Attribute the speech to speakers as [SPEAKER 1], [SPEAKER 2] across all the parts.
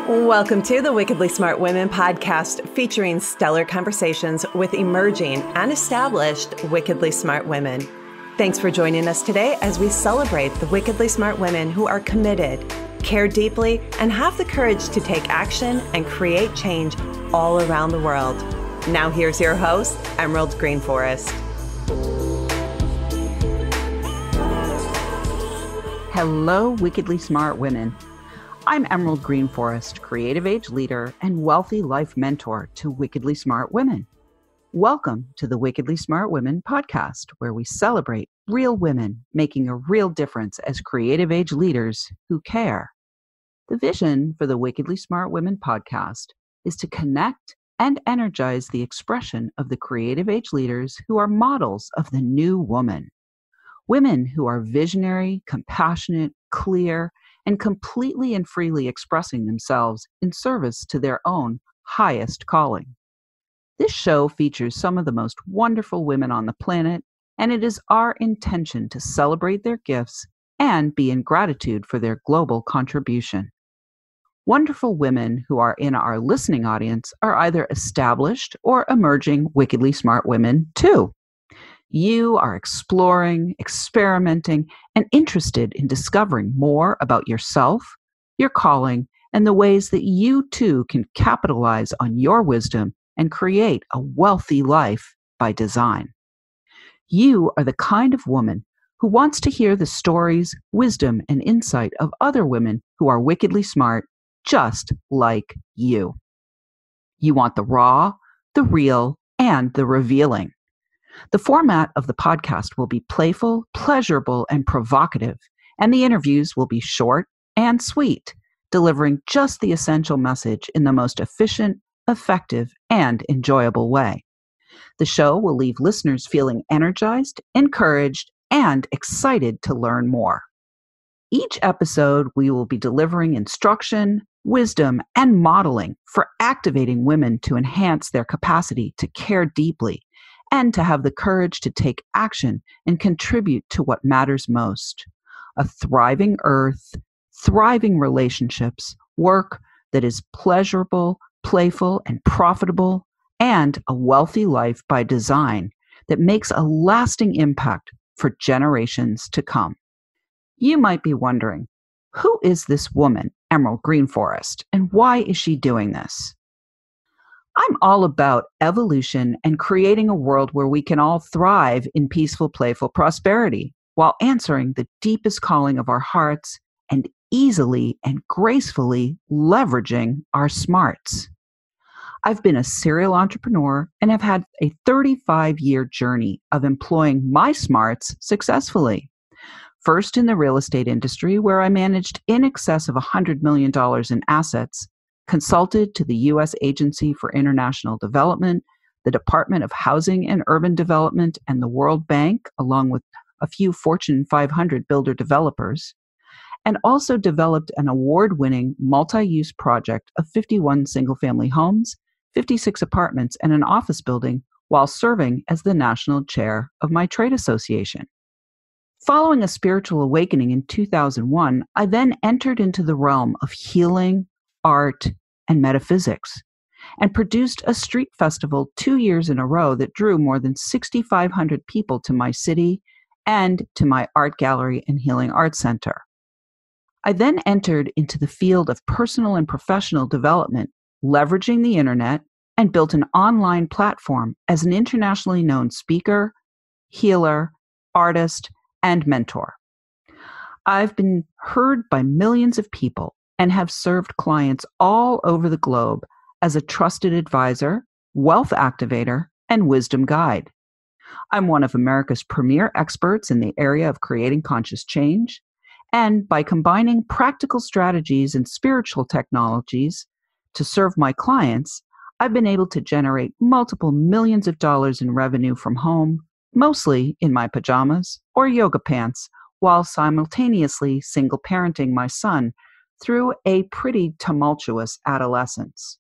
[SPEAKER 1] Welcome to the Wickedly Smart Women podcast, featuring stellar conversations with emerging and established wickedly smart women. Thanks for joining us today as we celebrate the wickedly smart women who are committed, care deeply, and have the courage to take action and create change all around the world. Now here's your host, Emerald Greenforest.
[SPEAKER 2] Hello, wickedly smart women. I'm Emerald Greenforest, creative age leader and wealthy life mentor to wickedly smart women. Welcome to the Wickedly Smart Women podcast, where we celebrate real women making a real difference as creative age leaders who care. The vision for the Wickedly Smart Women podcast is to connect and energize the expression of the creative age leaders who are models of the new woman. Women who are visionary, compassionate, clear, and completely and freely expressing themselves in service to their own highest calling. This show features some of the most wonderful women on the planet, and it is our intention to celebrate their gifts and be in gratitude for their global contribution. Wonderful women who are in our listening audience are either established or emerging wickedly smart women too. You are exploring, experimenting, and interested in discovering more about yourself, your calling, and the ways that you too can capitalize on your wisdom and create a wealthy life by design. You are the kind of woman who wants to hear the stories, wisdom, and insight of other women who are wickedly smart, just like you. You want the raw, the real, and the revealing. The format of the podcast will be playful, pleasurable, and provocative, and the interviews will be short and sweet, delivering just the essential message in the most efficient, effective, and enjoyable way. The show will leave listeners feeling energized, encouraged, and excited to learn more. Each episode, we will be delivering instruction, wisdom, and modeling for activating women to enhance their capacity to care deeply and to have the courage to take action and contribute to what matters most: a thriving earth, thriving relationships, work that is pleasurable, playful, and profitable, and a wealthy life by design that makes a lasting impact for generations to come. You might be wondering, who is this woman, Emerald Greenforest, and why is she doing this? I'm all about evolution and creating a world where we can all thrive in peaceful, playful prosperity while answering the deepest calling of our hearts and easily and gracefully leveraging our smarts. I've been a serial entrepreneur and have had a 35-year journey of employing my smarts successfully. First in the real estate industry, where I managed in excess of $100 million in assets, consulted to the U.S. Agency for International Development, the Department of Housing and Urban Development, and the World Bank, along with a few Fortune 500 builder developers, and also developed an award-winning multi-use project of 51 single-family homes, 56 apartments, and an office building while serving as the national chair of my trade association. Following a spiritual awakening in 2001, I then entered into the realm of healing, art, and metaphysics, and produced a street festival 2 years in a row that drew more than 6,500 people to my city and to my art gallery and healing arts center. I then entered into the field of personal and professional development, leveraging the internet, and built an online platform as an internationally known speaker, healer, artist, and mentor. I've been heard by millions of people and have served clients all over the globe as a trusted advisor, wealth activator, and wisdom guide. I'm one of America's premier experts in the area of creating conscious change, and by combining practical strategies and spiritual technologies to serve my clients, I've been able to generate multiple millions of dollars in revenue from home, mostly in my pajamas or yoga pants, while simultaneously single parenting my son through a pretty tumultuous adolescence.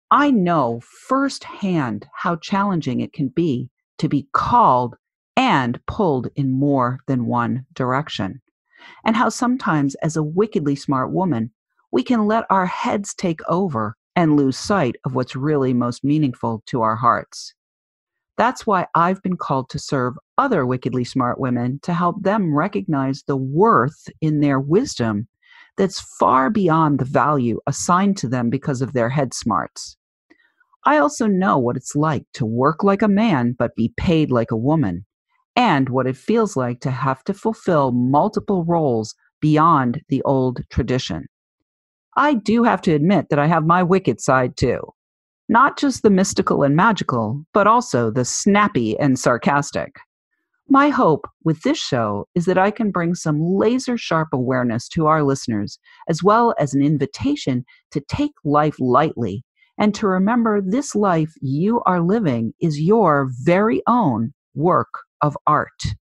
[SPEAKER 2] I know firsthand how challenging it can be to be called and pulled in more than one direction, and how sometimes as a wickedly smart woman, we can let our heads take over and lose sight of what's really most meaningful to our hearts. That's why I've been called to serve other wickedly smart women to help them recognize the worth in their wisdom that's far beyond the value assigned to them because of their head smarts. I also know what it's like to work like a man but be paid like a woman, and what it feels like to have to fulfill multiple roles beyond the old tradition. I do have to admit that I have my wicked side too. Not just the mystical and magical, but also the snappy and sarcastic. My hope with this show is that I can bring some laser-sharp awareness to our listeners, as well as an invitation to take life lightly and to remember this life you are living is your very own work of art.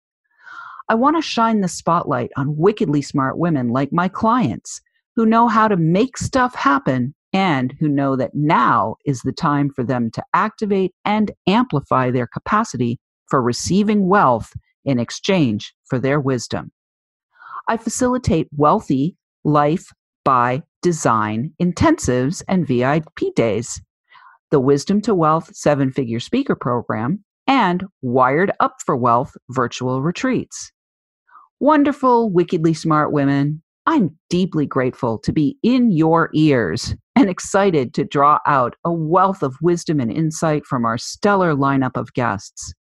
[SPEAKER 2] I want to shine the spotlight on wickedly smart women like my clients who know how to make stuff happen and who know that now is the time for them to activate and amplify their capacity for receiving wealth in exchange for their wisdom. I facilitate wealthy life by design intensives and VIP days, the Wisdom to Wealth 7-Figure Speaker Program, and Wired Up for Wealth virtual retreats. Wonderful, wickedly smart women, I'm deeply grateful to be in your ears and excited to draw out a wealth of wisdom and insight from our stellar lineup of guests.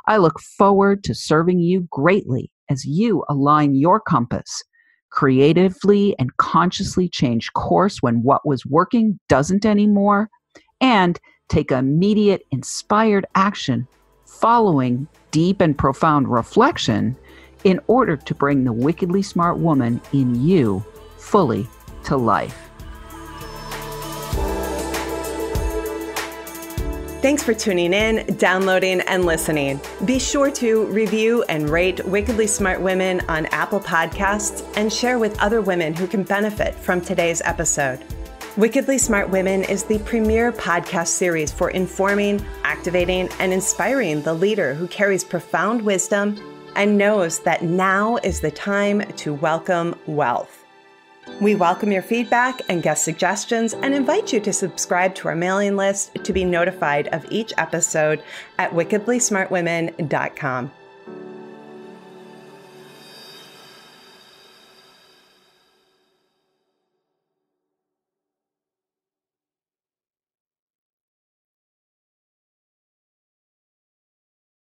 [SPEAKER 2] I look forward to serving you greatly as you align your compass, creatively and consciously change course when what was working doesn't anymore, and take immediate inspired action following deep and profound reflection in order to bring the wickedly smart woman in you fully to life.
[SPEAKER 1] Thanks for tuning in, downloading, and listening. Be sure to review and rate Wickedly Smart Women on Apple Podcasts and share with other women who can benefit from today's episode. Wickedly Smart Women is the premier podcast series for informing, activating, and inspiring the leader who carries profound wisdom and knows that now is the time to welcome wealth. We welcome your feedback and guest suggestions and invite you to subscribe to our mailing list to be notified of each episode at wickedlysmartwomen.com.